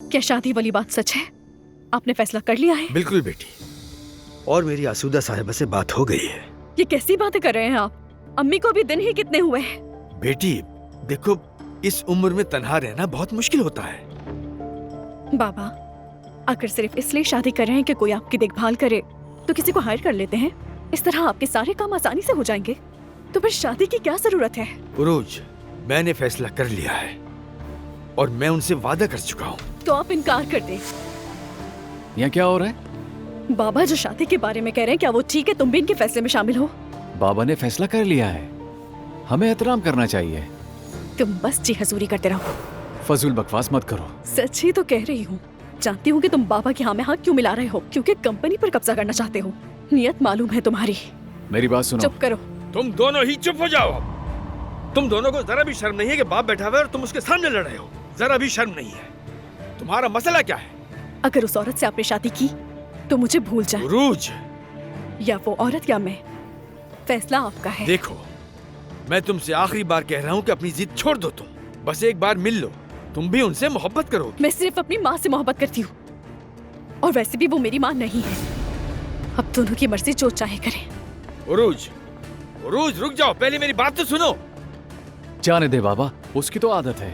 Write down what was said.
क्या शादी वाली बात सच है? आपने फैसला कर लिया है? बिल्कुल बेटी, और मेरी आसूदा साहिबा से बात हो गई है। ये कैसी बातें कर रहे हैं आप? अम्मी को भी दिन ही कितने हुए हैं। बेटी देखो, इस उम्र में तन्हा रहना बहुत मुश्किल होता है। बाबा, अगर सिर्फ इसलिए शादी कर रहे हैं कि कोई आपकी देखभाल करे, तो किसी को हायर कर लेते हैं। इस तरह आपके सारे काम आसानी से हो जाएंगे। तो फिर शादी की क्या जरूरत है? उरूज, मैंने फैसला कर लिया है और मैं उनसे वादा कर चुका हूँ। तो आप इनकार कर दें। यहाँ क्या हो रहा है? बाबा जो शादी के बारे में कह रहे हैं, क्या वो ठीक है? तुम भी इनके फैसले में शामिल हो? बाबा ने फैसला कर लिया है, हमें एहतराम करना चाहिए। तुम बस जी हजूरी करते रहो। फजूल बकवास मत करो। सच ही तो कह रही हूँ। जानती हूँ कि तुम बाबा की हाँ में हाँ क्यों मिला रहे हो, क्योंकि कंपनी पर कब्जा करना चाहते हो। नियत मालूम है तुम्हारी। मेरी बात सुनो। चुप करो। तुम दोनों ही चुप हो जाओ। तुम दोनों को जरा भी शर्म नहीं है कि बाप बैठा हुआ है और तुम उसके सामने लड़ रहे हो? जरा भी शर्म नहीं है? तुम्हारा मसला क्या है? अगर उस औरत से आपने शादी की तो मुझे भूल जाए। उरूज, या वो औरत या मैं, फैसला आपका है। देखो, मैं तुमसे आखिरी बार कह रहा हूँ कि अपनी जिद छोड़ दो। तुम बस एक बार मिल लो, तुम भी उनसे मोहब्बत करो। मैं सिर्फ अपनी माँ से मोहब्बत करती हूँ, और वैसे भी वो मेरी माँ नहीं है। अब दोनों की मर्जी जो चाहे करें। उरूज, उरूज रुक जाओ, पहले मेरी बात तो सुनो। जाने दे बाबा, उसकी तो आदत है।